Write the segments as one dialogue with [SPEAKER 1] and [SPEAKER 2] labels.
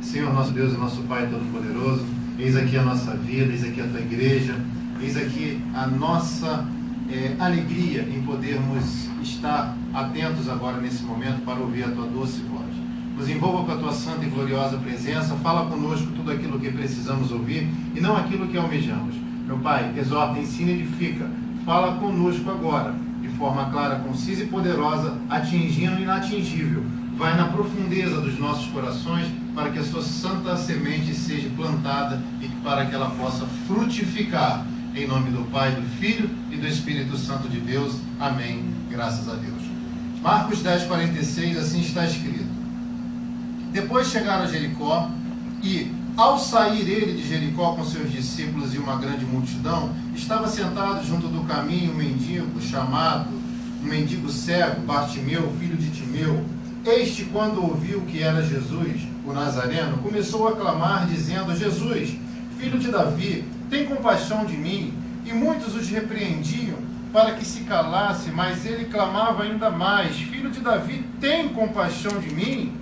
[SPEAKER 1] Senhor, nosso Deus e nosso Pai Todo-Poderoso, eis aqui a nossa vida, eis aqui a Tua igreja, eis aqui a nossa alegria em podermos estar atentos agora nesse momento para ouvir a Tua doce voz. Nos envolva com a Tua santa e gloriosa presença, fala conosco tudo aquilo que precisamos ouvir e não aquilo que almejamos. Meu Pai, exorta, ensina e edifica, fala conosco agora, de forma clara, concisa e poderosa, atingindo o inatingível. Vai na profundeza dos nossos corações para que a sua santa semente seja plantada e para que ela possa frutificar. Em nome do Pai, do Filho e do Espírito Santo de Deus. Amém. Graças a Deus. Marcos 10:46, assim está escrito. Depois chegaram a Jericó e, ao sair ele de Jericó com seus discípulos e uma grande multidão, estava sentado junto do caminho um mendigo cego, Bartimeu, filho de Timeu. Este, quando ouviu que era Jesus, o Nazareno, começou a clamar, dizendo: Jesus, filho de Davi, tem compaixão de mim. E muitos os repreendiam para que se calasse, mas ele clamava ainda mais: Filho de Davi, tem compaixão de mim.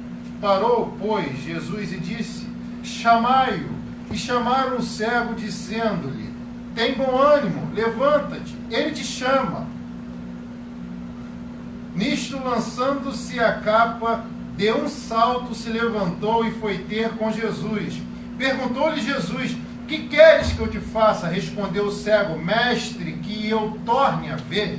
[SPEAKER 1] Parou, pois, Jesus e disse: chamai-o. E chamaram o cego, dizendo-lhe: tem bom ânimo, levanta-te, ele te chama. Nisto, lançando-se a capa, deu um salto, se levantou e foi ter com Jesus. Perguntou-lhe Jesus: que queres que eu te faça? Respondeu o cego: mestre, que eu torne a ver.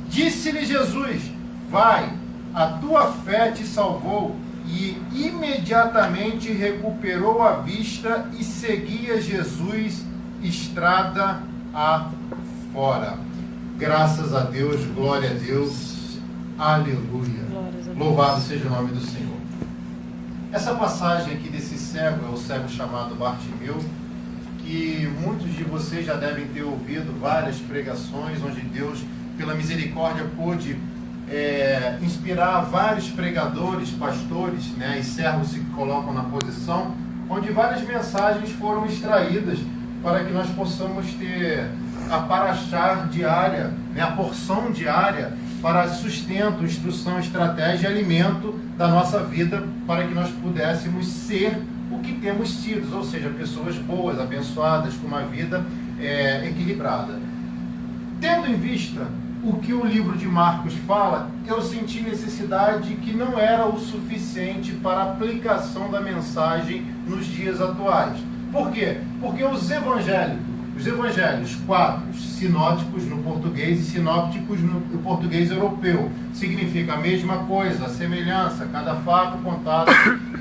[SPEAKER 1] Disse-lhe Jesus: vai, a tua fé te salvou. E imediatamente recuperou a vista e seguia Jesus estrada afora. Graças a Deus, glória a Deus, aleluia. Louvado seja o nome do Senhor. Essa passagem aqui desse cego é o cego chamado Bartimeu, que muitos de vocês já devem ter ouvido várias pregações, onde Deus, pela misericórdia, pôde inspirar vários pregadores, pastores, né, e servos se colocam na posição, onde várias mensagens foram extraídas para que nós possamos ter a paraxá diária, né, a porção diária para sustento, instrução, estratégia e alimento da nossa vida, para que nós pudéssemos ser o que temos sido, ou seja, pessoas boas, abençoadas, com uma vida equilibrada. Tendo em vista o que o livro de Marcos fala, eu senti necessidade que não era o suficiente para a aplicação da mensagem nos dias atuais. Por quê? Porque os evangelhos, 4, sinóticos no português e sinópticos no português europeu, significa a mesma coisa, a semelhança, cada fato contado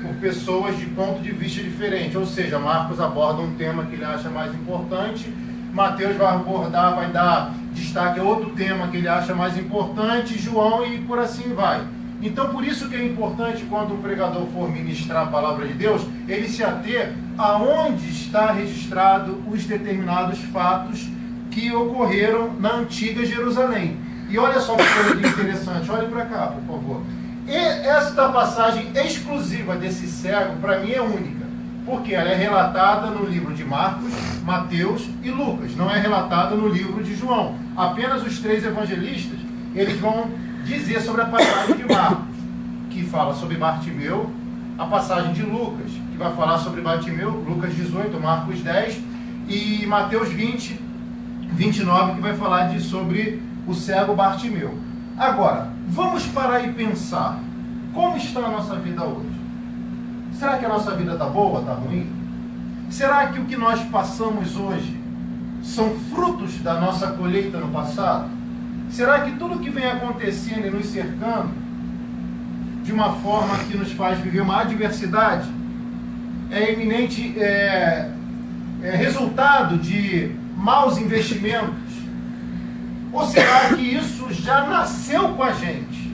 [SPEAKER 1] por pessoas de ponto de vista diferente. Ou seja, Marcos aborda um tema que ele acha mais importante, Mateus vai abordar, vai dar destaque a outro tema que ele acha mais importante, João, e por assim vai. Então, por isso que é importante, quando um pregador for ministrar a palavra de Deus, ele se ater aonde está registrado os determinados fatos que ocorreram na antiga Jerusalém. E olha só que coisa interessante, olhe para cá, por favor. E esta passagem exclusiva desse cego, para mim, é única, porque ela é relatada no livro de Marcos, Mateus e Lucas, não é relatada no livro de João. Apenas os 3 evangelistas, eles vão dizer sobre a passagem de Marcos, que fala sobre Bartimeu, a passagem de Lucas, que vai falar sobre Bartimeu, Lucas 18, Marcos 10, e Mateus 20, 29, que vai falar sobre o cego Bartimeu. Agora, vamos parar e pensar, como está a nossa vida hoje? Será que a nossa vida está boa, está ruim? Será que o que nós passamos hoje são frutos da nossa colheita no passado? Será que tudo que vem acontecendo e nos cercando, de uma forma que nos faz viver uma adversidade, é eminente resultado de maus investimentos? Ou será que isso já nasceu com a gente?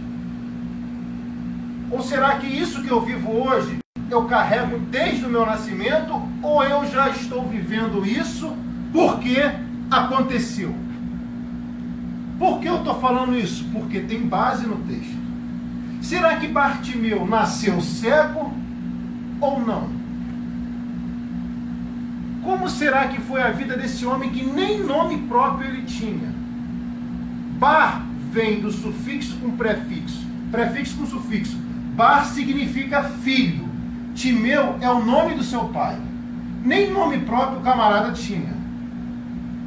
[SPEAKER 1] Ou será que isso que eu vivo hoje eu carrego desde o meu nascimento, ou eu já estou vivendo isso porque aconteceu? Por que eu estou falando isso? Porque tem base no texto. Será que Bartimeu nasceu cego ou não? Como será que foi a vida desse homem que nem nome próprio ele tinha? Bar vem do sufixo com prefixo, prefixo com sufixo. Bar significa filho. Timeu é o nome do seu pai. Nem nome próprio o camarada tinha.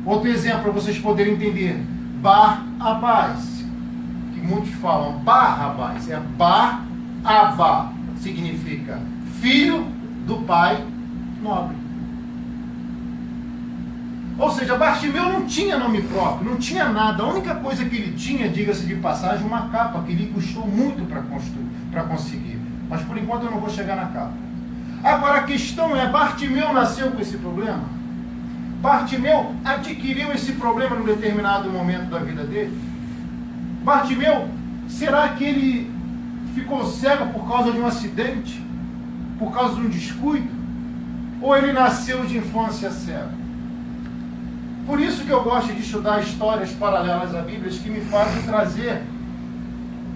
[SPEAKER 1] Outro exemplo para vocês poderem entender. Bar-Abás, que muitos falam Barrabás, é Bar-Abá, significa filho do pai nobre. Ou seja, Bartimeu não tinha nome próprio, não tinha nada. A única coisa que ele tinha, diga-se de passagem, uma capa, que lhe custou muito para conseguir. Mas por enquanto eu não vou chegar na capa. Agora a questão é, Bartimeu nasceu com esse problema? Bartimeu adquiriu esse problema num determinado momento da vida dele? Bartimeu, será que ele ficou cego por causa de um acidente? Por causa de um descuido? Ou ele nasceu de infância cego? Por isso que eu gosto de estudar histórias paralelas à Bíblia, que me fazem trazer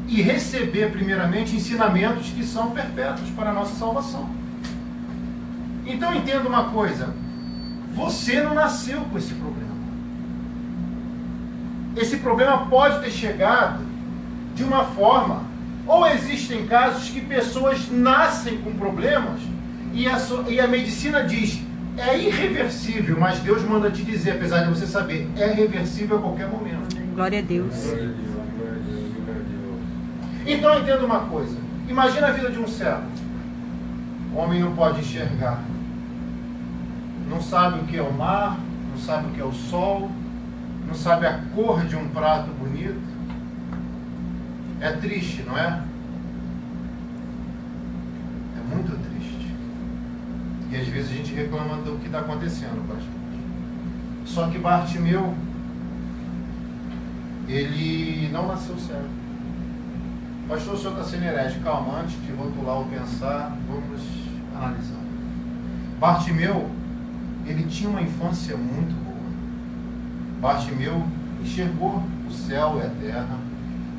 [SPEAKER 1] e receber, primeiramente, ensinamentos que são perpétuos para a nossa salvação. Então entenda uma coisa, você não nasceu com esse problema. Esse problema pode ter chegado de uma forma, ou existem casos que pessoas nascem com problemas e a medicina diz, é irreversível, mas Deus manda te dizer, apesar de você saber, é reversível a qualquer momento.
[SPEAKER 2] Glória a Deus.
[SPEAKER 1] Então entenda uma coisa, imagina a vida de um cego. O homem não pode enxergar. Não sabe o que é o mar, não sabe o que é o sol, não sabe a cor de um prato bonito. É triste, não é? É muito triste. E às vezes a gente reclama do que está acontecendo, pastor. Só que Bartimeu, ele não nasceu cego. Pastor, o senhor está sendo herege. Calma, antes de rotular ou pensar, vamos analisar. Bartimeu, ele tinha uma infância muito boa. Bartimeu enxergou o céu e a terra.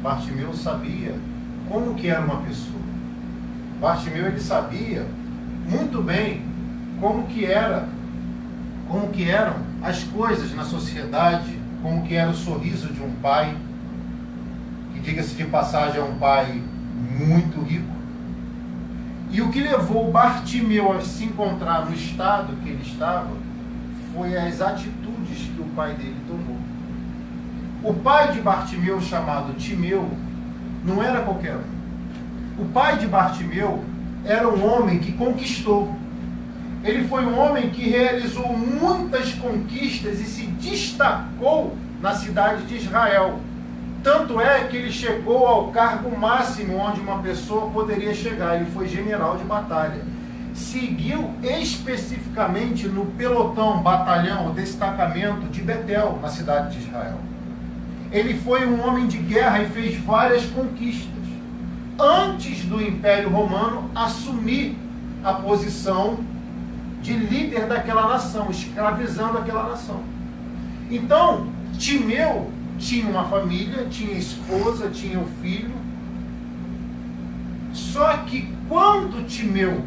[SPEAKER 1] Bartimeu sabia como que era uma pessoa. Bartimeu, ele sabia muito bem como que eram as coisas na sociedade, como que era o sorriso de um pai, que, diga-se de passagem, é um pai muito rico. E o que levou Bartimeu a se encontrar no estado que ele estava foi as atitudes que o pai dele tomou. O pai de Bartimeu, chamado Timeu, não era qualquer um. O pai de Bartimeu era um homem que conquistou. Ele foi um homem que realizou muitas conquistas e se destacou na cidade de Israel. Tanto é que ele chegou ao cargo máximo onde uma pessoa poderia chegar. Ele foi general de batalha. Seguiu especificamente no pelotão, batalhão, destacamento de Betel, na cidade de Israel. Ele foi um homem de guerra e fez várias conquistas. Antes do Império Romano assumir a posição de líder daquela nação, escravizando aquela nação. Então, Timeu tinha uma família, tinha esposa, tinha um filho. Só que quando Timeu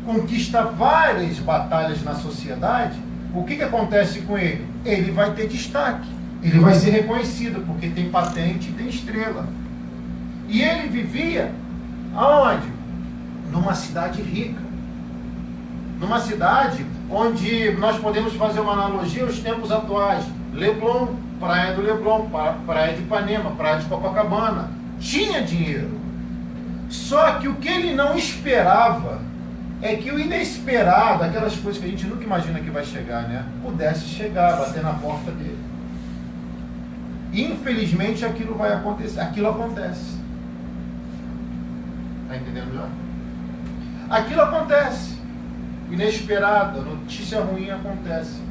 [SPEAKER 1] conquista várias batalhas na sociedade, o que acontece com ele? Ele vai ter destaque, ele vai ser reconhecido, porque tem patente e tem estrela. E ele vivia aonde? Numa cidade rica. Numa cidade onde nós podemos fazer uma analogia aos tempos atuais. Leblon, praia do Leblon, praia de Ipanema, praia de Copacabana. Tinha dinheiro. Só que o que ele não esperava é que o inesperado, aquelas coisas que a gente nunca imagina que vai chegar, né? Pudesse chegar, bater na porta dele. Infelizmente aquilo vai acontecer. Aquilo acontece. Está entendendo já? Aquilo acontece. Inesperado, a notícia ruim acontece.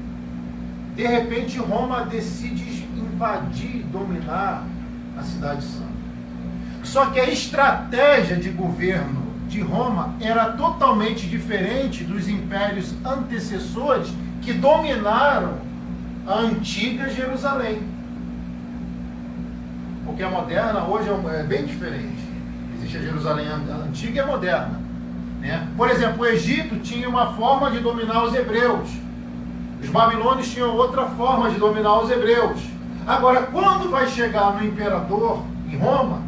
[SPEAKER 1] De repente Roma decide invadir, dominar a cidade santa. Só que a estratégia de governo de Roma era totalmente diferente dos impérios antecessores que dominaram a antiga Jerusalém. Porque a moderna hoje é bem diferente. Existe a Jerusalém antiga e a moderna, né? Por exemplo, o Egito tinha uma forma de dominar os hebreus. Os babilônios tinham outra forma de dominar os hebreus. Agora, quando vai chegar no imperador em Roma,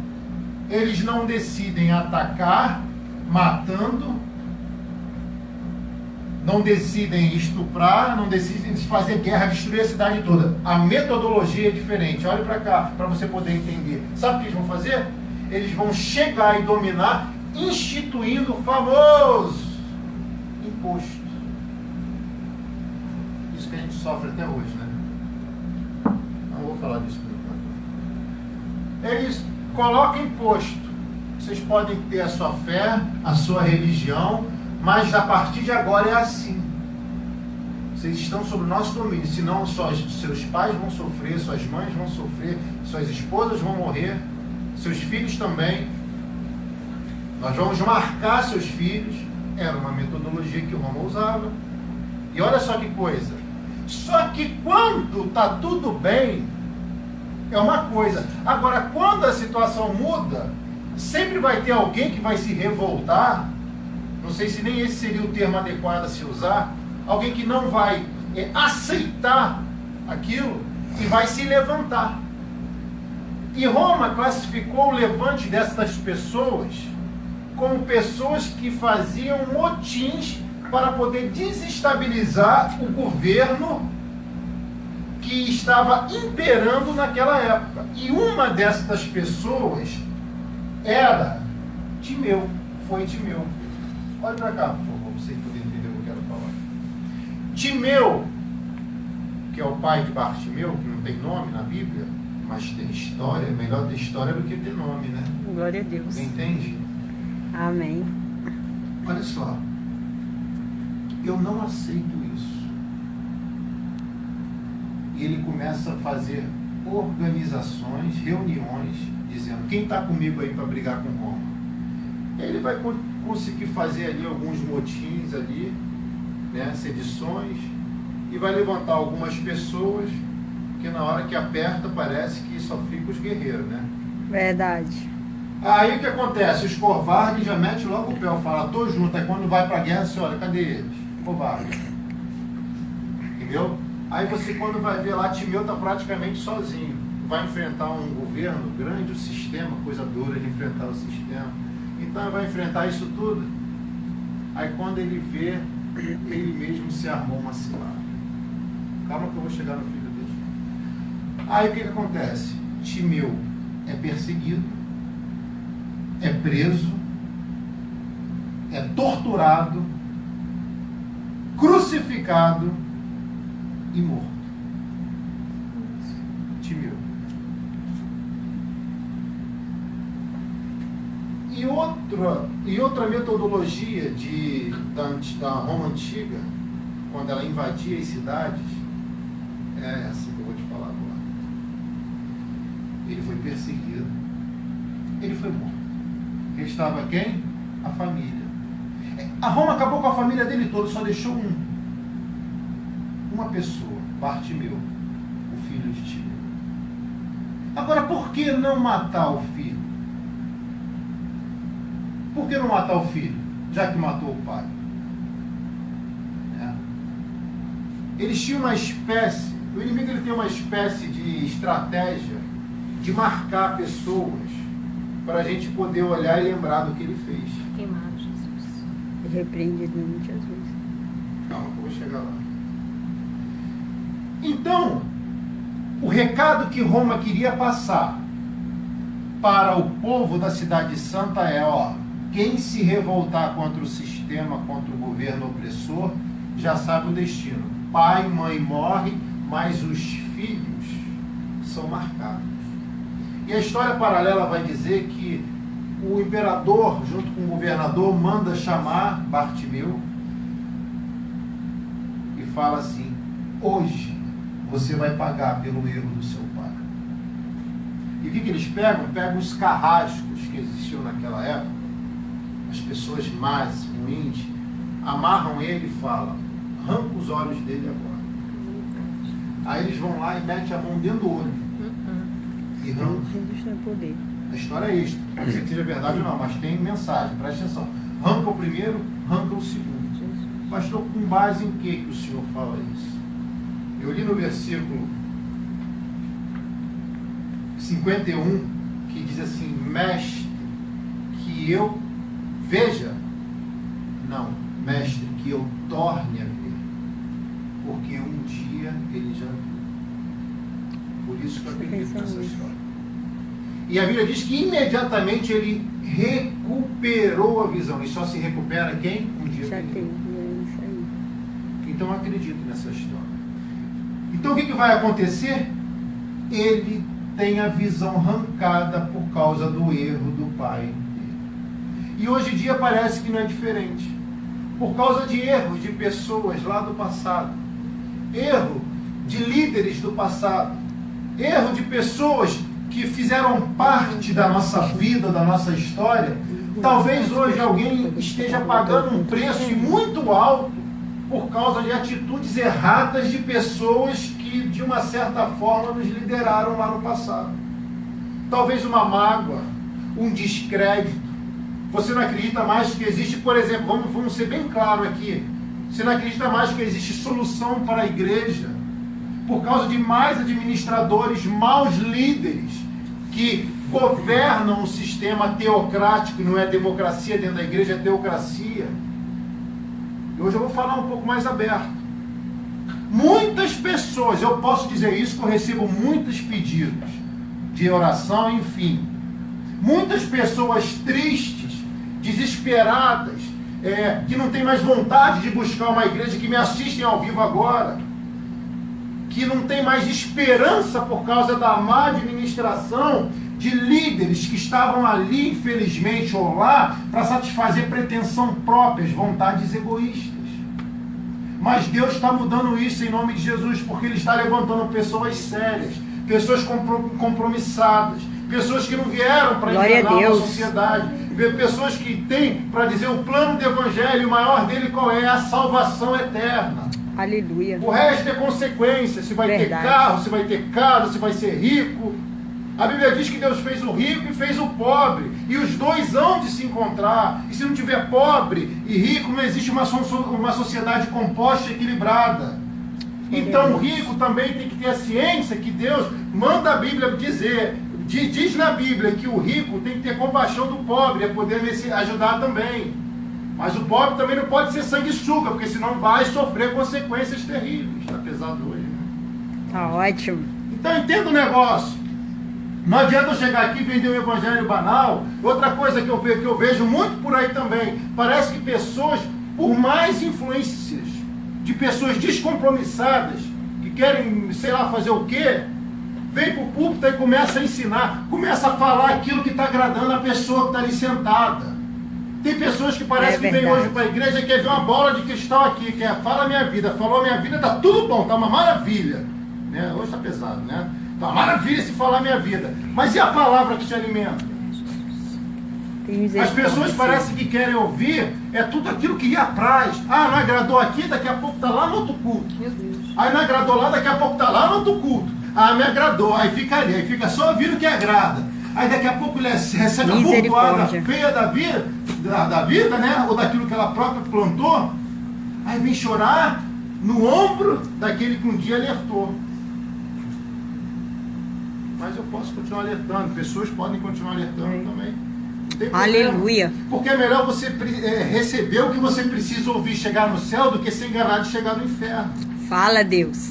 [SPEAKER 1] eles não decidem atacar, matando, não decidem estuprar, não decidem fazer guerra, destruir a cidade toda. A metodologia é diferente. Olhe para cá, para você poder entender. Sabe o que eles vão fazer? Eles vão chegar e dominar, instituindo o famoso imposto. Isso que a gente sofre até hoje, né? Não vou falar disso por enquanto. Eles colocam imposto. Vocês podem ter a sua fé, a sua religião, mas a partir de agora é assim. Vocês estão sob o nosso domínio, senão seus pais vão sofrer, suas mães vão sofrer, suas esposas vão morrer, seus filhos também. Nós vamos marcar seus filhos. Era uma metodologia que Roma usava. E olha só que coisa. Só que quando está tudo bem, é uma coisa. Agora, quando a situação muda, sempre vai ter alguém que vai se revoltar. Não sei se nem esse seria o termo adequado a se usar. Alguém que não vai aceitar aquilo e vai se levantar. E Roma classificou o levante dessas pessoas como pessoas que faziam motins para poder desestabilizar o governo que estava imperando naquela época. E uma dessas pessoas era Timeu. Foi Timeu. Olha para cá, por favor, para vocês poderem entender o que eu quero falar. Timeu, que é o pai de Bartimeu, que não tem nome na Bíblia, mas tem história. Melhor ter história do que ter nome, né?
[SPEAKER 2] Glória a Deus.
[SPEAKER 1] Você entende?
[SPEAKER 2] Amém.
[SPEAKER 1] Olha só. Eu não aceito isso. E ele começa a fazer organizações, reuniões, dizendo: quem está comigo aí para brigar com Roma? Ele vai conseguir fazer ali alguns motins ali, né, sedições, e vai levantar algumas pessoas que na hora que aperta parece que só fica os guerreiros, né?
[SPEAKER 2] Verdade.
[SPEAKER 1] Aí o que acontece? Os covardes já metem logo o pé, fala: tô junto. Aí quando vai para a guerra, você olha, cadê eles? Covarde. Entendeu? Aí você, quando vai ver lá, Timeu está praticamente sozinho. Vai enfrentar um governo grande, o sistema, coisa dura de enfrentar o sistema. Então ele vai enfrentar isso tudo. Aí quando ele vê, ele mesmo se armou uma cilada. Calma que eu vou chegar no filho dele. Aí o que acontece? Timeu é perseguido, é preso, é torturado, crucificado e morto. Timeu. E outra metodologia da Roma Antiga, quando ela invadia as cidades, é essa que eu vou te falar agora. Ele foi perseguido, ele foi morto. Restava quem? A família. A Roma acabou com a família dele toda, só deixou uma pessoa, Bartimeu, o filho de Timeu. Agora, por que não matar o filho? Por que não matar o filho, já que matou o pai? Eles tinham uma espécie, o inimigo ele tem uma espécie de estratégia de marcar pessoas para a gente poder olhar e lembrar do que ele fez.
[SPEAKER 2] Queimado, Jesus. Repreendido em nome de Jesus.
[SPEAKER 1] Calma que eu vou chegar lá. Então, o recado que Roma queria passar para o povo da Cidade Santa é: quem se revoltar contra o sistema, contra o governo opressor, já sabe o destino. Pai, mãe morre, mas os filhos são marcados. E a história paralela vai dizer que o imperador, junto com o governador, manda chamar Bartimeu e fala assim: hoje você vai pagar pelo erro do seu pai. E o que eles pegam? Pegam os carrascos que existiam naquela época, as pessoas más, ruins, amarram ele e falam: arranca os olhos dele agora. Aí eles vão lá e metem a mão dentro do olho. E arrancam.
[SPEAKER 2] Jesus tem poder.
[SPEAKER 1] A história é isto. Não sei se seja verdade ou não, mas tem mensagem, presta atenção. Arranca o primeiro, arranca o segundo. Pastor, com base em que o senhor fala isso? Eu li no versículo 51, que diz assim: mestre, que eu veja. Não, mestre, que que eu torne a ver, porque um dia ele já viu. Por isso que eu acredito nessa história. E a Bíblia diz que imediatamente ele recuperou a visão. E só se recupera quem? Um dia
[SPEAKER 2] Já
[SPEAKER 1] que ele
[SPEAKER 2] teve,
[SPEAKER 1] viu.
[SPEAKER 2] é isso aí.
[SPEAKER 1] Então eu acredito nessa história. Então o que vai acontecer? Ele tem a visão arrancada por causa do erro do pai dele. E hoje em dia parece que não é diferente. Por causa de erros de pessoas lá do passado. Erro de líderes do passado. Erro de pessoas que fizeram parte da nossa vida, da nossa história. Talvez hoje alguém esteja pagando um preço muito alto por causa de atitudes erradas de pessoas que, de uma certa forma, nos lideraram lá no passado. Talvez uma mágoa, um descrédito. Você não acredita mais que existe, por exemplo, vamos ser bem claro aqui, você não acredita mais que existe solução para a igreja por causa de mais administradores, maus líderes que governam o sistema teocrático, não é democracia dentro da igreja, é teocracia. E hoje eu vou falar um pouco mais aberto. Muitas pessoas, eu posso dizer isso, que eu recebo muitos pedidos de oração, enfim. Muitas pessoas tristes, desesperadas, que não têm mais vontade de buscar uma igreja, que me assistem ao vivo agora, que não tem mais esperança por causa da má administração de líderes que estavam ali, infelizmente, ou lá, para satisfazer pretensão próprias, vontades egoístas. Mas Deus está mudando isso em nome de Jesus, porque Ele está levantando pessoas sérias, pessoas compromissadas, pessoas que não vieram para enganar a sociedade, pessoas que têm para dizer o plano do Evangelho, o maior dele qual é? A salvação eterna.
[SPEAKER 2] Aleluia.
[SPEAKER 1] O resto é consequência, se vai ter carro, se vai ter casa, se vai ser rico. A Bíblia diz que Deus fez o rico e fez o pobre, e os dois hão de se encontrar. E se não tiver pobre e rico, não existe uma sociedade composta e equilibrada. Então o rico também tem que ter a ciência que Deus manda a Bíblia dizer, diz na Bíblia que o rico tem que ter compaixão do pobre, é poder ajudar também. Mas o pobre também não pode ser sanguessuga, porque senão vai sofrer consequências terríveis. Está pesado hoje, né?
[SPEAKER 2] Tá ótimo.
[SPEAKER 1] Então entenda o negócio. Não adianta eu chegar aqui e vender um evangelho banal. Outra coisa que eu vejo muito por aí também, parece que pessoas, por mais influências de pessoas descompromissadas, que querem, sei lá, fazer o quê, vem para o púlpito e começa a ensinar, começa a falar aquilo que está agradando a pessoa que está ali sentada. Tem pessoas que parece que vêm hoje para a igreja e quer ver uma bola de cristal aqui, que fala a minha vida, falou a minha vida, está tudo bom, está uma maravilha. Né? Hoje está pesado, né? Está uma maravilha se falar a minha vida. Mas e a palavra que te alimenta? As pessoas parecem que querem ouvir tudo aquilo que lhe apraz. Ah, não agradou aqui, daqui a pouco está lá no outro culto. Aí não agradou lá, daqui a pouco está lá no outro culto. Ah, me agradou, aí fica ali, aí fica só ouvindo o que agrada. Aí daqui a pouco ele recebe a bordoada feia da vida, né? Ou daquilo que ela própria plantou. Aí vem chorar no ombro daquele que um dia alertou. Mas eu posso continuar alertando, pessoas podem continuar alertando também. Não tem problema.
[SPEAKER 2] Aleluia.
[SPEAKER 1] Porque é melhor você receber o que você precisa ouvir, chegar no céu, do que ser enganado e chegar no inferno.
[SPEAKER 2] Fala, Deus.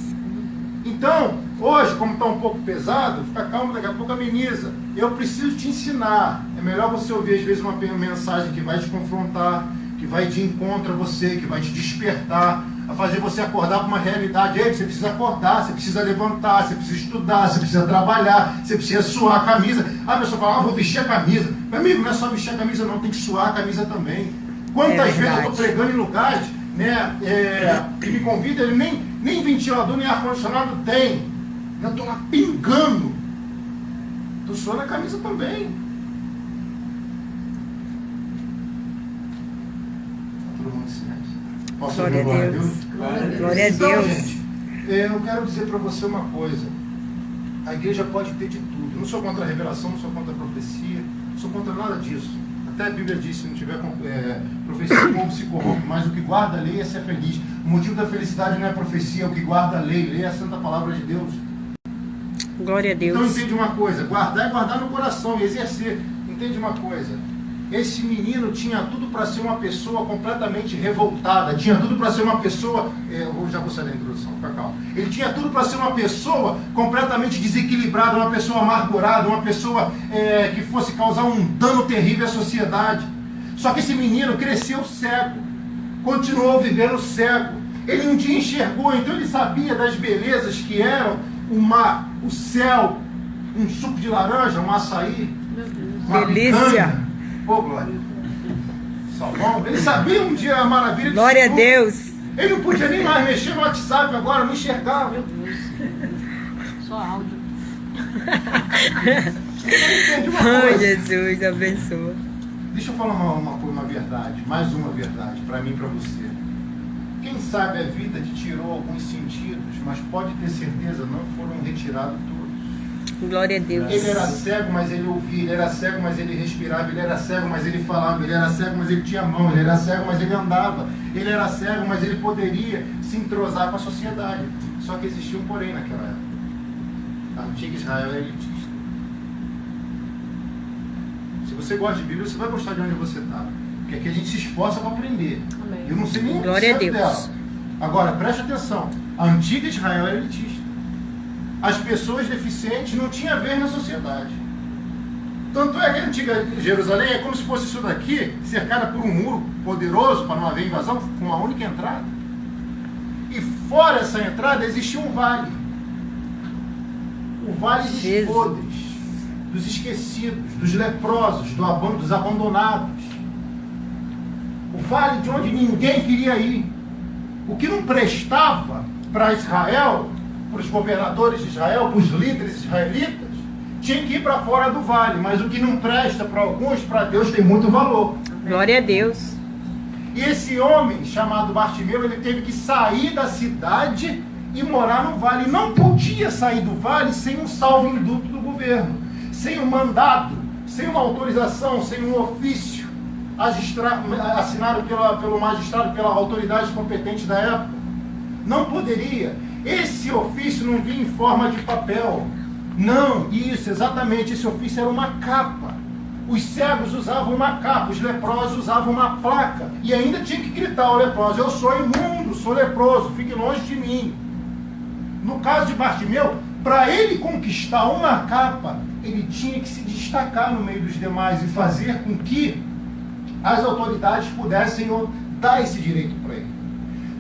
[SPEAKER 1] Então, hoje, como está um pouco pesado, fica calmo, daqui a pouco ameniza. Eu preciso te ensinar. É melhor você ouvir, às vezes, uma mensagem que vai te confrontar, que vai de encontro a você, que vai te despertar, a fazer você acordar para uma realidade. Ei, você precisa acordar, você precisa levantar, você precisa estudar, você precisa trabalhar, você precisa suar a camisa. A pessoa fala, vou vestir a camisa. Meu amigo, não é só vestir a camisa não, tem que suar a camisa também. Quantas vezes eu estou pregando em lugares, né, que me convidam, ele nem ventilador, nem ar-condicionado tem. Eu estou lá pingando. Estou suando a camisa também. Todo mundo em silêncio. Posso ouvir glória a Deus?
[SPEAKER 2] Glória a
[SPEAKER 1] Então,
[SPEAKER 2] Deus.
[SPEAKER 1] gente, eu quero dizer para você uma coisa. A igreja pode ter de tudo. Eu não sou contra a revelação, não sou contra a profecia, não sou contra nada disso. Até a Bíblia diz, se não tiver profecia, o povo se corrompe, mas o que guarda a lei é ser feliz. O motivo da felicidade não é a profecia, é o que guarda a lei é a santa palavra de Deus.
[SPEAKER 2] Glória a Deus.
[SPEAKER 1] Então entende uma coisa, guardar é guardar no coração e exercer. Entende uma coisa, Esse menino tinha tudo para ser uma pessoa completamente revoltada, tinha tudo para ser uma pessoa, eu já vou sair da introdução, fica calma. Ele tinha tudo para ser uma pessoa completamente desequilibrada, uma pessoa amargurada, uma pessoa que fosse causar um dano terrível à sociedade. Só que esse menino cresceu cego, continuou vivendo cego. Ele um dia enxergou, então ele sabia das belezas que eram o mar, o céu, um suco de laranja, um açaí, uma
[SPEAKER 2] Delícia.
[SPEAKER 1] picanha. Ô, Glória. Salmão. Ele sabia um dia a maravilha de
[SPEAKER 2] Glória a
[SPEAKER 1] tudo.
[SPEAKER 2] Deus.
[SPEAKER 1] Ele não podia nem mais mexer no WhatsApp agora, não enxergava.
[SPEAKER 3] Meu Deus. Só áudio.
[SPEAKER 1] Você entende uma
[SPEAKER 2] Oh,
[SPEAKER 1] coisa?
[SPEAKER 2] Jesus, abençoa.
[SPEAKER 1] Deixa eu falar uma verdade, mais uma verdade, para mim e para você. Quem sabe a vida te tirou alguns sentidos, mas pode ter certeza, não foram retirados todos.
[SPEAKER 2] Glória a Deus.
[SPEAKER 1] Ele era cego, mas ele ouvia, ele era cego, mas ele respirava, ele era cego, mas ele falava, ele era cego, mas ele tinha mão, ele era cego, mas ele andava, ele era cego, mas ele poderia se entrosar com a sociedade. Só que existia um porém naquela época. A antiga Israel era elitista. Se você gosta de Bíblia, você vai gostar de onde você está. Porque aqui a gente se esforça para aprender.
[SPEAKER 3] Amém.
[SPEAKER 1] Eu não sei nem o
[SPEAKER 2] Glória a
[SPEAKER 1] certo
[SPEAKER 2] Deus.
[SPEAKER 1] dela. Agora, preste atenção. A antiga Israel era elitista. As pessoas deficientes não tinham vez na sociedade. Tanto é que a antiga Jerusalém é como se fosse isso daqui, cercada por um muro poderoso para não haver invasão, com uma única entrada. E fora essa entrada existia um vale. O vale dos
[SPEAKER 2] Jesus.
[SPEAKER 1] podres, dos esquecidos, dos leprosos, dos abandonados. O vale de onde ninguém queria ir. O que não prestava para Israel, para os governadores de Israel, para os líderes israelitas, tinha que ir para fora do vale. Mas o que não presta para alguns, para Deus tem muito valor.
[SPEAKER 2] Glória a Deus.
[SPEAKER 1] E esse homem, chamado Bartimeu, ele teve que sair da cidade e morar no vale. Não podia sair do vale sem um salvo-induto do governo, sem um mandado, sem uma autorização, sem um ofício assinado pelo magistrado, pela autoridade competente da época. Não poderia. Esse ofício não vinha em forma de papel. Não, isso, exatamente, esse ofício era uma capa. Os cegos usavam uma capa, os leprosos usavam uma placa. E ainda tinha que gritar ao leproso: eu sou imundo, sou leproso, fique longe de mim. No caso de Bartimeu, para ele conquistar uma capa, ele tinha que se destacar no meio dos demais e fazer com que as autoridades pudessem dar esse direito para ele.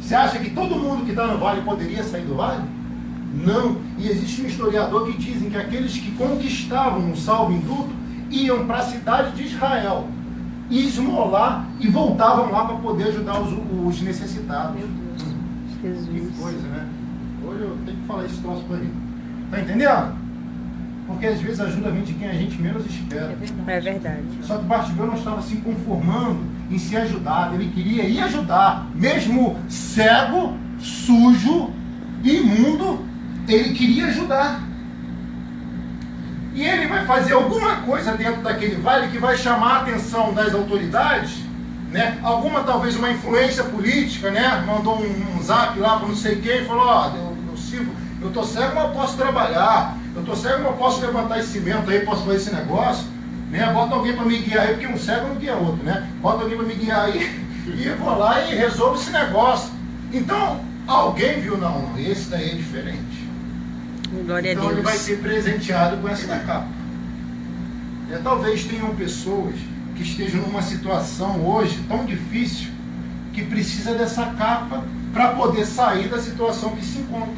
[SPEAKER 1] Você acha que todo mundo que está no vale poderia sair do vale? Não. E existe um historiador que dizem que aqueles que conquistavam um salvo-induto iam para a cidade de Israel, esmolar e voltavam lá para poder ajudar os necessitados.
[SPEAKER 3] Meu Deus.
[SPEAKER 1] Que
[SPEAKER 2] Jesus.
[SPEAKER 1] coisa, né? Hoje eu tenho que falar esse troço para ele. Tá entendendo? Porque às vezes ajuda a gente de quem a gente menos espera.
[SPEAKER 3] É verdade.
[SPEAKER 2] É verdade.
[SPEAKER 1] Só que Bartimeu não estava se conformando em ser ajudado. Ele queria ir ajudar. Mesmo cego, sujo, imundo, ele queria ajudar. E ele vai fazer alguma coisa dentro daquele vale que vai chamar a atenção das autoridades, né? Alguma, talvez, uma influência política, né? Mandou um zap lá para não sei quem e falou: ó, eu tô cego, mas eu posso trabalhar. Eu tô cego, mas eu posso levantar esse cimento aí, posso fazer esse negócio, né? Bota alguém para me guiar aí, porque um cego não guia outro, né? Bota alguém para me guiar aí e eu vou lá e resolvo esse negócio. Então, alguém viu: não, esse daí é diferente.
[SPEAKER 2] Glória a
[SPEAKER 1] Então ele vai
[SPEAKER 2] Deus.
[SPEAKER 1] ser presenteado com essa capa. Talvez tenham pessoas que estejam numa situação hoje tão difícil que precisa dessa capa para poder sair da situação que se encontra.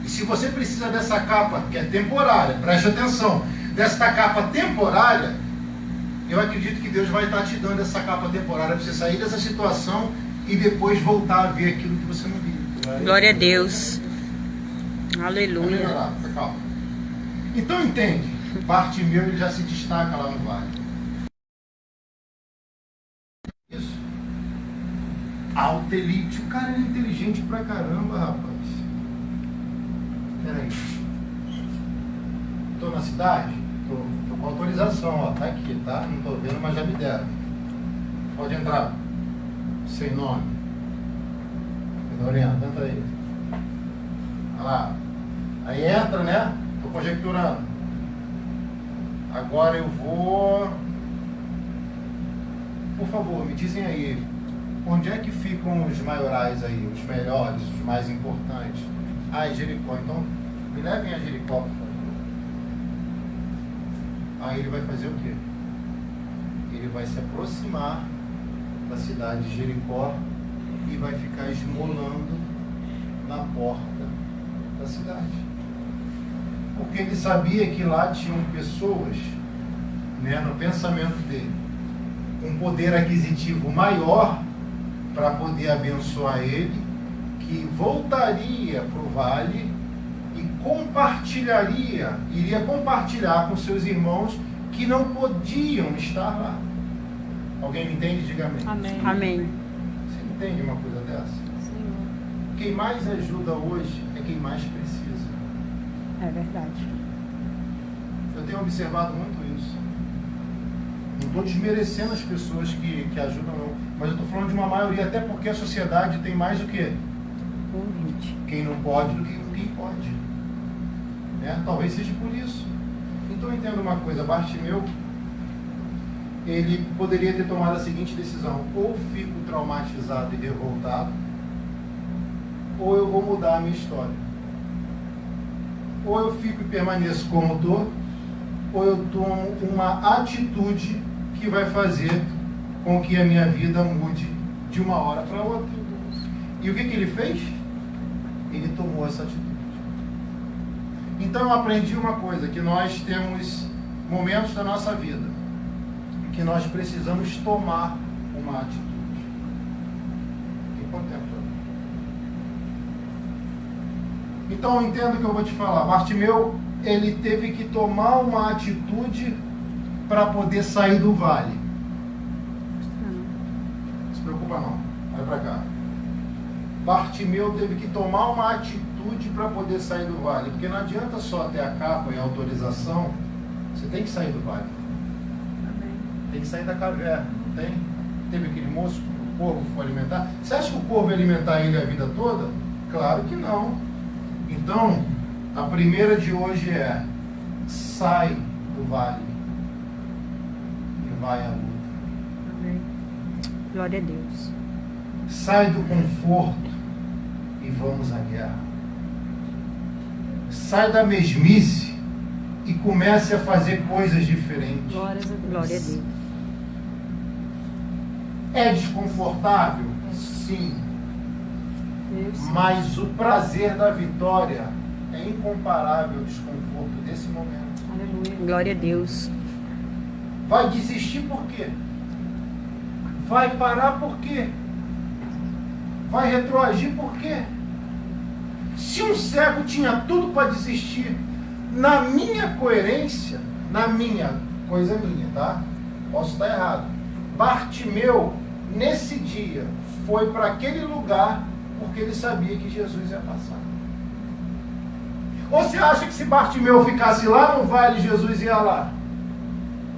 [SPEAKER 1] E se você precisa dessa capa, que é temporária, preste atenção, desta capa temporária, eu acredito que Deus vai estar te dando essa capa temporária para você sair dessa situação e depois voltar a ver aquilo que você não viu.
[SPEAKER 2] Glória a Deus.
[SPEAKER 1] Vai
[SPEAKER 2] Aleluia.
[SPEAKER 1] melhorar, fica calmo. Então entende, Bartimeu ele já se destaca lá no vale. Isso. Alta elite. O cara é inteligente pra caramba, rapaz. Peraí. Tô na cidade? Tô com autorização, ó. Tá aqui, tá? Não tô vendo, mas já me deram. Pode entrar. Sem nome. Doriana, tenta aí. Olha lá. Aí entra, né? Tô conjecturando. Agora eu vou Por favor, me dizem aí, onde é que ficam os maiorais aí, os melhores, os mais importantes? Ah, em Jericó. Então, me levem a Jericó, por favor. Aí ele vai fazer o quê? Ele vai se aproximar da cidade de Jericó e vai ficar esmolando na porta da cidade. Porque ele sabia que lá tinham pessoas, né, no pensamento dele, um poder aquisitivo maior para poder abençoar ele, que voltaria para o vale e iria compartilhar com seus irmãos que não podiam estar lá. Alguém me entende? Diga amém.
[SPEAKER 3] Amém.
[SPEAKER 2] Amém.
[SPEAKER 1] Você entende uma coisa dessa?
[SPEAKER 3] Senhor.
[SPEAKER 1] Quem mais ajuda hoje é quem mais precisa.
[SPEAKER 2] É verdade.
[SPEAKER 1] Eu tenho observado muito isso. Não estou desmerecendo as pessoas que ajudam, não. Mas eu estou falando de uma maioria, até porque a sociedade tem mais o quê?
[SPEAKER 2] Convite.
[SPEAKER 1] Quem não pode do que quem pode. Né? Talvez seja por isso. Então eu entendo uma coisa, Bartimeu, ele poderia ter tomado a seguinte decisão: ou fico traumatizado e revoltado, ou eu vou mudar a minha história. Ou eu fico e permaneço como estou, ou eu tomo uma atitude que vai fazer com que a minha vida mude de uma hora para outra. E o que ele fez? Ele tomou essa atitude. Então eu aprendi uma coisa, que nós temos momentos da nossa vida que nós precisamos tomar uma atitude. Fique contente. Então eu entendo o que eu vou te falar. Bartimeu, ele teve que tomar uma atitude para poder sair do vale. Não se preocupa não, vai para cá. Bartimeu teve que tomar uma atitude para poder sair do vale, porque não adianta só ter a capa e a autorização, você tem que sair do vale.
[SPEAKER 3] Amém.
[SPEAKER 1] Tem que sair da caverna, não tem? Teve aquele moço que o corvo foi alimentar. Você acha que o corvo ia alimentar ele a vida toda? Claro que não. Então, a primeira de hoje é: sai do vale e vai à luta.
[SPEAKER 2] Amém. Glória a Deus.
[SPEAKER 1] Sai do conforto e vamos à guerra. Sai da mesmice e comece a fazer coisas diferentes.
[SPEAKER 3] Glórias a Deus.
[SPEAKER 2] Glória a Deus.
[SPEAKER 1] É desconfortável? Sim.
[SPEAKER 3] Deus.
[SPEAKER 1] Mas o prazer da vitória é incomparável ao desconforto desse momento.
[SPEAKER 3] Aleluia.
[SPEAKER 2] Glória a Deus.
[SPEAKER 1] Vai desistir por quê? Vai parar por quê? Vai retroagir por quê? Se um cego tinha tudo para desistir, na minha coerência, coisa minha, tá? Posso estar errado. Bartimeu, nesse dia, foi para aquele lugar porque ele sabia que Jesus ia passar. Ou você acha que se Bartimeu ficasse lá no vale, Jesus ia lá?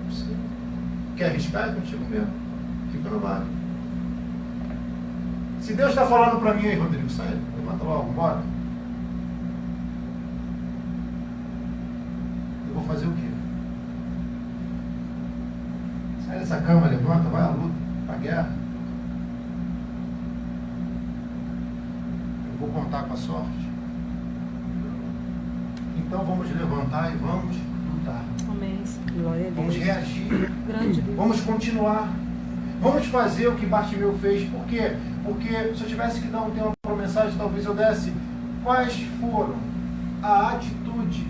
[SPEAKER 1] Não sei. Quer arriscar? É contigo mesmo. Fica no vale. Se Deus está falando para mim aí, Rodrigo, sai, levanta logo, bora. Eu vou fazer o quê? Sai dessa cama, levanta, vai à luta, à guerra. Eu vou contar com a sorte. Então vamos levantar e vamos lutar.
[SPEAKER 3] Amém.
[SPEAKER 2] Glória a
[SPEAKER 1] Vamos
[SPEAKER 2] Deus.
[SPEAKER 1] reagir.
[SPEAKER 3] Grande Deus.
[SPEAKER 1] Vamos continuar. Vamos fazer o que Bartimeu fez. Por quê? Porque se eu tivesse que dar um tempo para a mensagem, talvez eu desse quais foram a atitude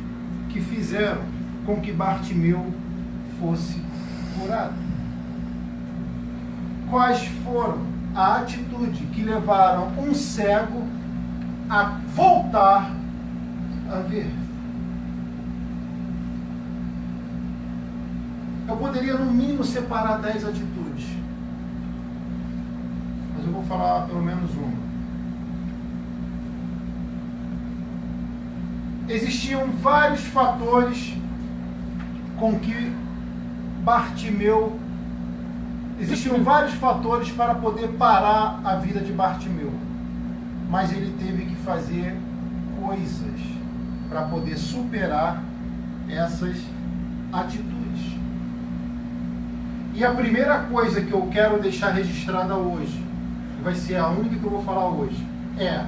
[SPEAKER 1] que fizeram com que Bartimeu fosse curado. Quais foram a atitude que levaram um cego a voltar a ver. Eu poderia no mínimo separar 10 atitudes, mas eu vou falar pelo menos uma. Existiam vários fatores com que Bartimeu, existiam vários fatores para poder parar a vida de Bartimeu, mas ele teve que fazer coisas para poder superar essas atitudes. E a primeira coisa que eu quero deixar registrada hoje, que vai ser a única que eu vou falar hoje, é: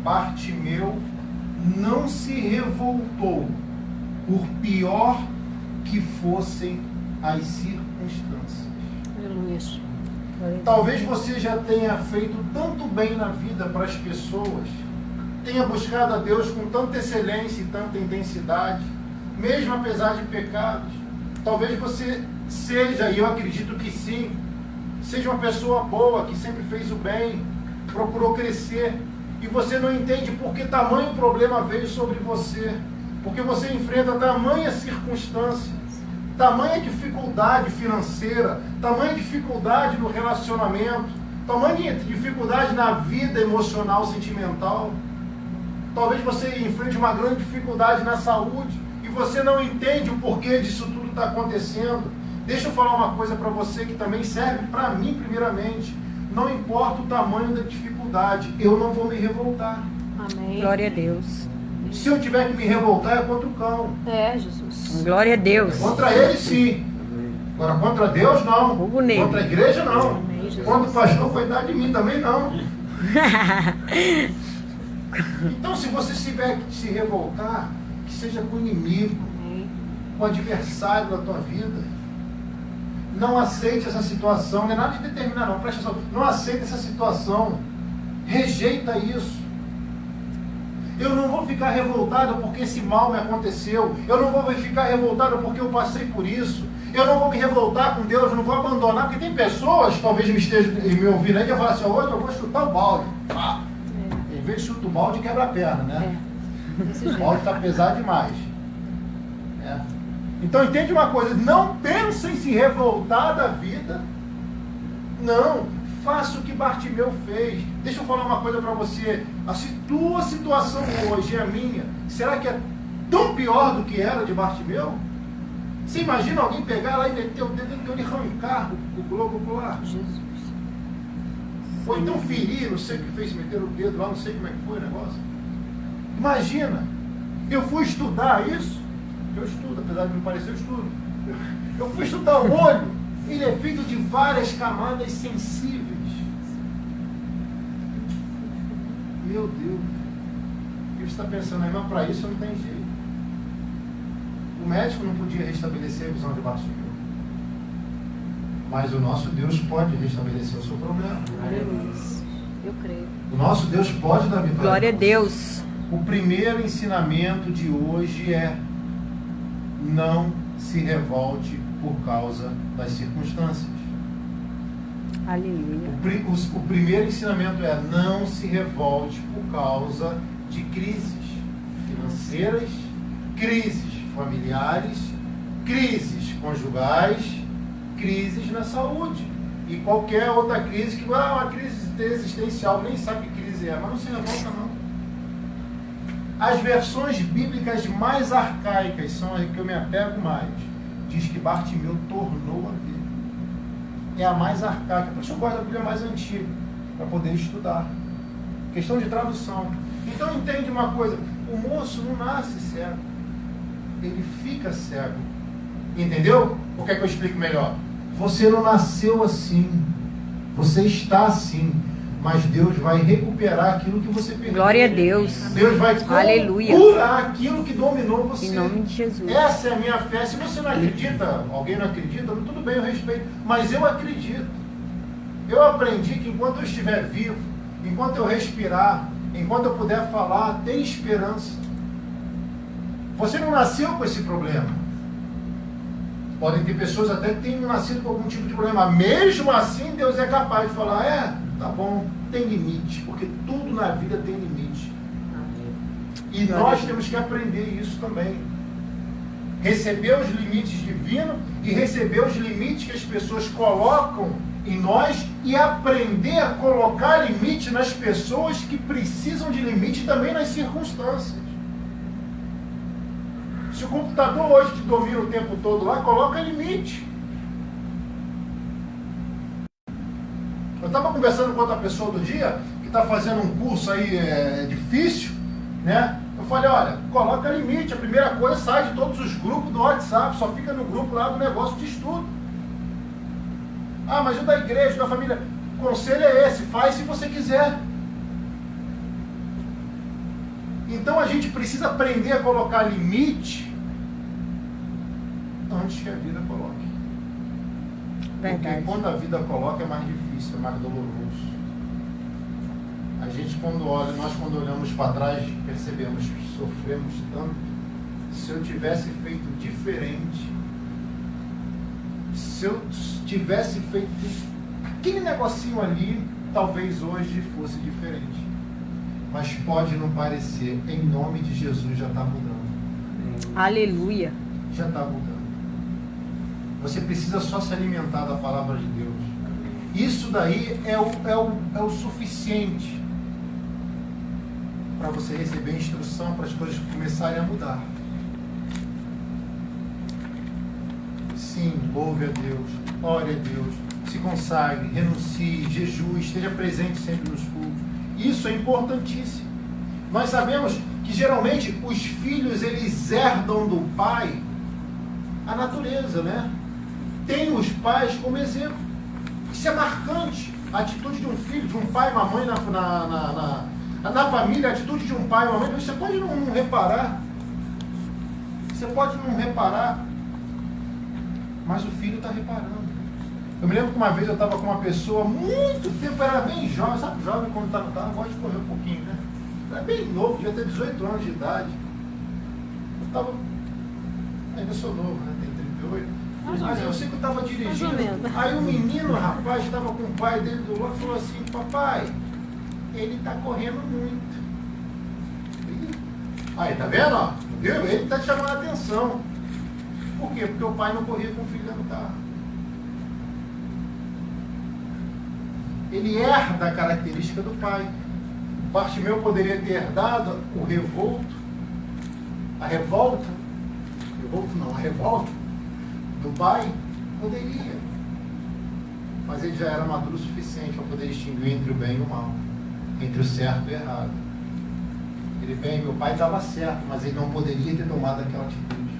[SPEAKER 1] Bartimeu não se revoltou, por pior que fossem as circunstâncias.
[SPEAKER 3] Aleluia.
[SPEAKER 1] Talvez você já tenha feito tanto bem na vida para as pessoas, tenha buscado a Deus com tanta excelência e tanta intensidade, mesmo apesar de pecados. Talvez você seja, e eu acredito que sim, seja uma pessoa boa, que sempre fez o bem, procurou crescer, e você não entende por que tamanho problema veio sobre você, porque você enfrenta tamanha circunstância, tamanha dificuldade financeira, tamanha dificuldade no relacionamento, tamanha dificuldade na vida emocional, sentimental. Talvez você enfrente uma grande dificuldade na saúde e você não entende o porquê disso tudo está acontecendo. Deixa eu falar uma coisa para você que também serve para mim primeiramente. Não importa o tamanho da dificuldade, eu não vou me revoltar.
[SPEAKER 3] Amém.
[SPEAKER 2] Glória a Deus.
[SPEAKER 1] Se eu tiver que me revoltar, é contra o cão.
[SPEAKER 3] É, Jesus.
[SPEAKER 2] Glória a Deus.
[SPEAKER 1] Contra ele, sim. Agora, contra Deus, não.
[SPEAKER 2] Fogo nele.
[SPEAKER 1] Contra a igreja, não.
[SPEAKER 3] Amém, Jesus.
[SPEAKER 1] Contra o pastor, coitado de mim, também não. Então, se você tiver que se revoltar, que seja com o inimigo,
[SPEAKER 3] Amém.
[SPEAKER 1] com o adversário da tua vida. Não aceite essa situação. Não é nada de determinar, não. Presta atenção. Não aceite essa situação. Rejeita isso. Eu não vou ficar revoltado porque esse mal me aconteceu. Eu não vou ficar revoltado porque eu passei por isso. Eu não vou me revoltar com Deus, eu não vou abandonar. Porque tem pessoas, talvez me estejam me ouvindo aí, que falam assim: hoje eu vou chutar o balde. Ah, em vez de chutar o balde, quebra a perna, né?
[SPEAKER 3] Desse
[SPEAKER 1] O
[SPEAKER 3] jeito.
[SPEAKER 1] balde está pesado demais. É. Então entende uma coisa: não pense em se revoltar da vida. Não. Faça o que Bartimeu fez. Deixa eu falar uma coisa para você. A tua situação hoje e a minha, será que é tão pior do que era de Bartimeu? Você imagina alguém pegar lá e meter o dedo dentro e arrancar o globo ocular?
[SPEAKER 3] Jesus.
[SPEAKER 1] Ou então ferir, não sei o que fez, meter o dedo lá, não sei como é que foi o negócio. Imagina. Eu fui estudar isso. Eu estudo, apesar de não parecer, eu estudo. Eu fui estudar o olho. Ele é feito de várias camadas sensíveis. Meu Deus. E você está pensando, mas para isso não tem jeito. O médico não podia restabelecer a visão de Bartimeu. Mas o nosso Deus pode restabelecer o seu problema.
[SPEAKER 3] Aleluia. Eu creio.
[SPEAKER 1] O nosso Deus pode dar vitória.
[SPEAKER 2] Glória a Deus.
[SPEAKER 1] O primeiro ensinamento de hoje é: não se revolte por causa das circunstâncias.
[SPEAKER 2] Aleluia.
[SPEAKER 1] O primeiro ensinamento é: não se revolte por causa de crises financeiras, crises familiares, crises conjugais, crises na saúde e qualquer outra crise que uma crise existencial, nem sabe que crise é, mas não se revolta não. As versões bíblicas mais arcaicas são as que eu me apego mais. Diz que Bartimeu tornou a ver. É a mais arcaica. Por isso eu gosto da Bíblia mais antiga, para poder estudar. Questão de tradução. Então entende uma coisa: o moço não nasce cego, ele fica cego. Entendeu? Ou quer que eu explique melhor? Você não nasceu assim, você está assim, mas Deus vai recuperar aquilo que você perdeu.
[SPEAKER 2] Glória a Deus.
[SPEAKER 1] Deus vai
[SPEAKER 2] Aleluia.
[SPEAKER 1] curar aquilo que dominou você.
[SPEAKER 2] Em nome de Jesus.
[SPEAKER 1] Essa é a minha fé. Se você não acredita, alguém não acredita, tudo bem, eu respeito. Mas eu acredito. Eu aprendi que enquanto eu estiver vivo, enquanto eu respirar, enquanto eu puder falar, tem esperança. Você não nasceu com esse problema. Podem ter pessoas até que tenham nascido com algum tipo de problema. Mesmo assim, Deus é capaz de falar: tá bom, tem limite. Porque tudo na vida tem limite. E nós temos que aprender isso também. Receber os limites divinos e receber os limites que as pessoas colocam em nós e aprender a colocar limite nas pessoas que precisam de limite também nas circunstâncias. Se o computador hoje te domina o tempo todo lá, coloca limite. Eu estava conversando com outra pessoa do dia, que está fazendo um curso aí difícil, né? Eu falei: olha, coloca limite. A primeira coisa, sai de todos os grupos do WhatsApp, só fica no grupo lá do negócio de estudo. Ah, mas o da igreja, da família. O conselho é esse, faz se você quiser. Então a gente precisa aprender a colocar limite antes que a vida coloque.
[SPEAKER 2] Verdade.
[SPEAKER 1] Porque quando a vida coloca é mais difícil, é mais doloroso. A gente nós quando olhamos para trás, percebemos que sofremos tanto. Se eu tivesse feito diferente, se eu tivesse feito aquele negocinho ali, talvez hoje fosse diferente. Mas pode não parecer, em nome de Jesus já está mudando.
[SPEAKER 2] Aleluia.
[SPEAKER 1] Já está mudando. Você precisa só se alimentar da palavra de Deus. Isso daí é o suficiente para você receber instrução, para as coisas começarem a mudar. Sim, louve a Deus, ore a Deus, se consagre, renuncie, jejue, esteja presente sempre nos cultos. Isso é importantíssimo. Nós sabemos que geralmente os filhos eles herdam do pai a natureza, né? Tem os pais como exemplo. Isso é marcante. A atitude de um filho, de um pai e uma mãe na família, a atitude de um pai e uma mãe, você pode não reparar. Você pode não reparar, mas o filho está reparando. Eu me lembro que uma vez eu estava com uma pessoa, muito tempo, era bem jovem, sabe, jovem quando está no carro, gosta de correr um pouquinho, né? Era bem novo, devia ter 18 anos de idade. Eu estava, ainda sou novo, né? Tenho 38. Mas eu sei que eu estava dirigindo. Aí o menino, rapaz, estava com o pai dele do lado e falou assim: papai, ele está correndo muito. Aí, tá vendo? Ó? Viu? Ele está te chamando a atenção. Por quê? Porque o pai não corria com o filho dentro do carro. Ele herda a característica do pai. Bartimeu poderia ter herdado o revolto, a revolta do pai, poderia. Mas ele já era maduro o suficiente para poder distinguir entre o bem e o mal, entre o certo e o errado. Meu pai estava certo, mas ele não poderia ter tomado aquela atitude.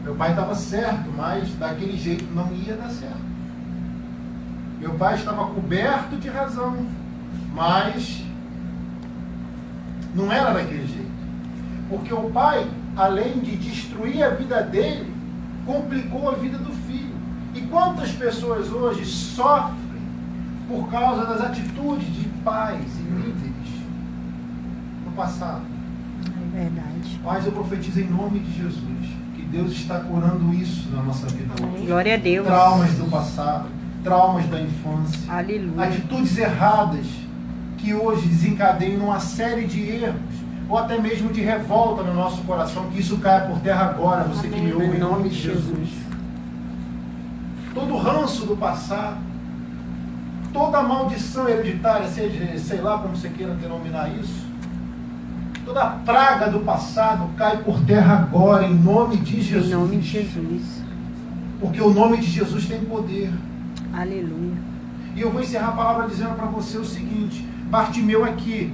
[SPEAKER 1] Meu pai estava certo, mas daquele jeito não ia dar certo. Meu pai estava coberto de razão, mas não era daquele jeito. Porque o pai, além de destruir a vida dele, complicou a vida do filho. E quantas pessoas hoje sofrem por causa das atitudes de pais e líderes no passado?
[SPEAKER 2] É verdade.
[SPEAKER 1] Mas eu profetizo em nome de Jesus que Deus está curando isso na nossa vida hoje.
[SPEAKER 2] Glória a Deus.
[SPEAKER 1] Traumas do passado, traumas da infância,
[SPEAKER 2] Aleluia.
[SPEAKER 1] atitudes erradas que hoje desencadeiam uma série de erros ou até mesmo de revolta no nosso coração, que isso caia por terra agora, você que me ouve, em nome de Jesus. Todo ranço do passado, toda maldição hereditária, sei lá como você queira denominar isso, toda praga do passado cai por terra agora, em nome de Jesus.
[SPEAKER 2] Em nome de Jesus.
[SPEAKER 1] Porque o nome de Jesus tem poder.
[SPEAKER 2] Aleluia.
[SPEAKER 1] E eu vou encerrar a palavra dizendo para você o seguinte: Bartimeu aqui,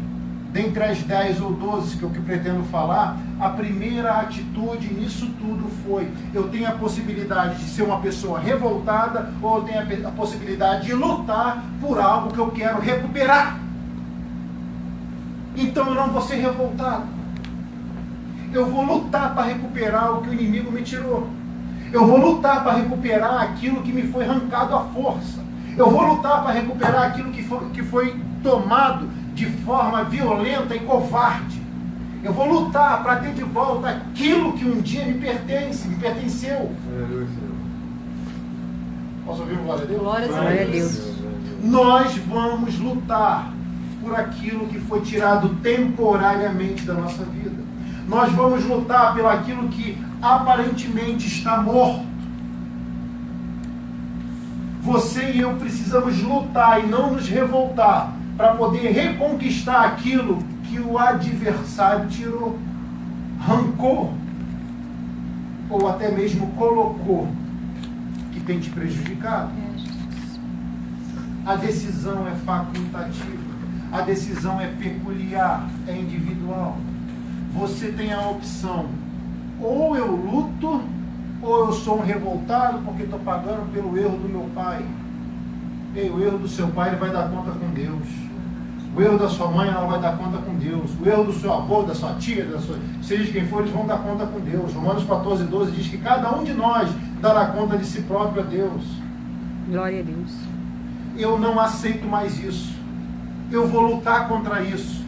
[SPEAKER 1] dentre as 10 ou 12 que eu pretendo falar, a primeira atitude nisso tudo foi: eu tenho a possibilidade de ser uma pessoa revoltada, ou eu tenho a possibilidade de lutar por algo que eu quero recuperar. Então eu não vou ser revoltado. Eu vou lutar para recuperar o que o inimigo me tirou. Eu vou lutar para recuperar aquilo que me foi arrancado à força. Eu vou lutar para recuperar aquilo que foi tomado de forma violenta e covarde. Eu vou lutar para ter de volta aquilo que um dia me pertenceu. Posso ouvir um glória a Deus?
[SPEAKER 3] Glória
[SPEAKER 2] Glória a Deus.
[SPEAKER 1] Nós vamos lutar por aquilo que foi tirado temporariamente da nossa vida. Nós vamos lutar pelo aquilo que aparentemente está morto. Você e eu precisamos lutar e não nos revoltar para poder reconquistar aquilo que o adversário tirou, arrancou, ou até mesmo colocou, que tem te prejudicado. A decisão é facultativa, a decisão é peculiar, é individual. Você tem a opção: ou eu luto, ou eu sou um revoltado porque estou pagando pelo erro do meu pai. Ei, o erro do seu pai, ele vai dar conta com Deus. O erro da sua mãe, ela vai dar conta com Deus. O erro do seu avô, da sua tia, seja quem for, eles vão dar conta com Deus. Romanos 14, 12 diz que cada um de nós dará conta de si próprio a Deus.
[SPEAKER 2] Glória a Deus.
[SPEAKER 1] Eu não aceito mais isso. Eu vou lutar contra isso.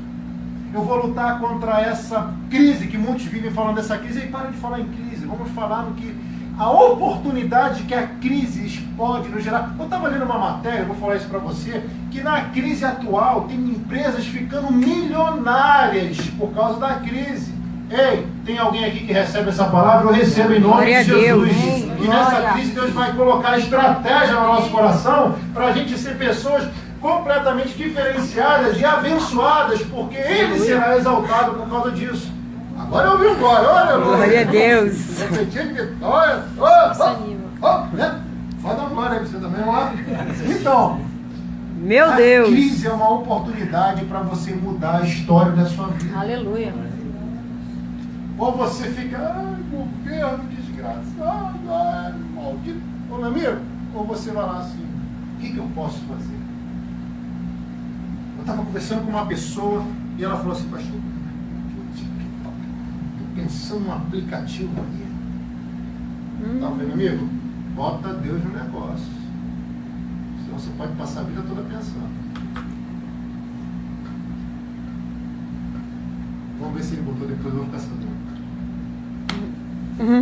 [SPEAKER 1] Eu vou lutar contra essa crise que muitos vivem falando dessa crise. E para de falar em crise. Vamos falar no que a oportunidade que a crise pode nos gerar. Eu estava lendo uma matéria, eu vou falar isso para você, que na crise atual tem empresas ficando milionárias por causa da crise. Ei, tem alguém aqui que recebe essa palavra? Eu recebo em nome
[SPEAKER 2] Glória
[SPEAKER 1] de
[SPEAKER 2] a Deus.
[SPEAKER 1] Jesus. E nessa crise Deus vai colocar estratégia no nosso coração para a gente ser pessoas completamente diferenciadas e abençoadas, porque Ele será exaltado por causa disso. Agora eu ouvi um glória, olha,
[SPEAKER 2] Glória a Deus.
[SPEAKER 1] profetia de vitória. Né? Vai dar glória aí você também, vamos lá? Então,
[SPEAKER 2] Meu
[SPEAKER 1] a
[SPEAKER 2] Deus.
[SPEAKER 1] crise é uma oportunidade para você mudar a história da sua vida.
[SPEAKER 3] Aleluia.
[SPEAKER 1] Ou você fica, ai, governo desgraçado, ai, maldito. Ô, meu amigo, ou você vai lá assim, o que eu posso fazer? Eu estava conversando com uma pessoa e ela falou assim, pastor, pensando num aplicativo aí. Tá, meu amigo, bota Deus no negócio. Senão você pode passar a vida toda pensando. Vamos ver se ele botou depois, eu vou ficar sabendo.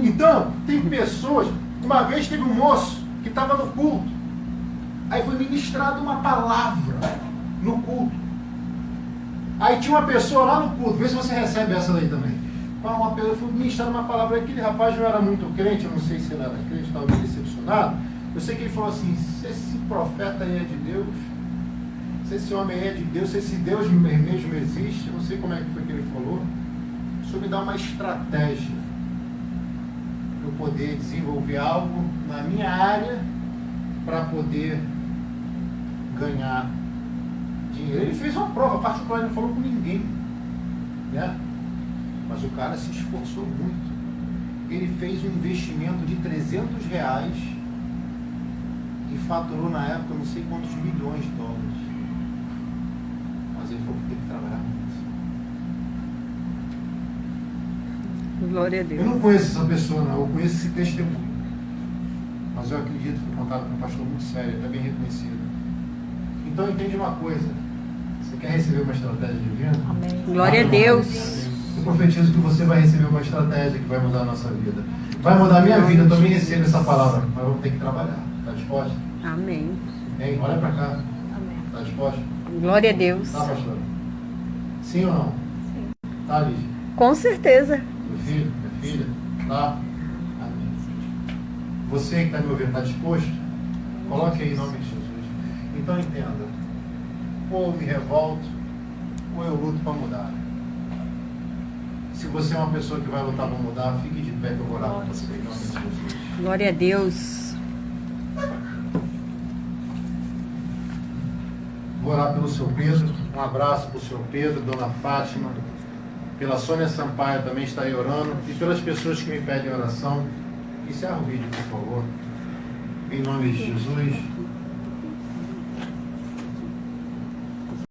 [SPEAKER 1] Então, tem pessoas. Uma vez teve um moço que estava no culto. Aí foi ministrada uma palavra no culto. Aí tinha uma pessoa lá no culto, vê se você recebe essa daí também. Uma pessoa foi ministrando uma palavra, aquele rapaz não era muito crente, eu não sei se ele era crente, estava meio decepcionado. Eu sei que ele falou assim, se esse profeta aí é de Deus, se esse homem é de Deus, se esse Deus mesmo existe, eu não sei como é que foi que ele falou, o senhor me dá uma estratégia para eu poder desenvolver algo na minha área para poder ganhar dinheiro. Ele fez uma prova particular, ele não falou com ninguém, né? Mas o cara se esforçou muito. Ele fez um investimento de R$300 e faturou na época não sei quantos milhões de dólares. Mas ele falou que tem que trabalhar muito.
[SPEAKER 2] Glória a Deus.
[SPEAKER 1] Eu não conheço essa pessoa, não. Eu conheço esse testemunho. Mas eu acredito que foi contado por um pastor muito sério, até bem reconhecido. Então entende uma coisa. Você quer receber uma estratégia divina?
[SPEAKER 3] Amém.
[SPEAKER 2] Glória a Deus.
[SPEAKER 1] Eu profetizo que você vai receber uma estratégia que vai mudar a nossa vida. Vai mudar a minha vida, eu também recebo essa palavra. Mas vamos ter que trabalhar. Está disposto?
[SPEAKER 2] Amém.
[SPEAKER 1] Hein? Olha para cá.
[SPEAKER 3] Amém.
[SPEAKER 1] Está disposto?
[SPEAKER 2] Glória a Deus.
[SPEAKER 1] Tá, pastor? Sim ou não?
[SPEAKER 3] Sim.
[SPEAKER 1] Tá, Lígia?
[SPEAKER 2] Com certeza.
[SPEAKER 1] Meu filho, minha filha? Tá? Amém. Você que está me ouvindo, está disposto? Coloque aí em nome de Jesus. Então entenda. Ou eu me revolto, ou eu luto para mudar. Se você é uma pessoa que vai lutar para mudar, fique de pé que eu vou orar por você em nome de Jesus.
[SPEAKER 2] Glória a Deus.
[SPEAKER 1] Vou orar pelo seu Pedro. Um abraço para o seu Pedro, Dona Fátima. Pela Sônia Sampaio também estarei orando. E pelas pessoas que me pedem oração. Encerra o vídeo, por favor. Em nome de Jesus.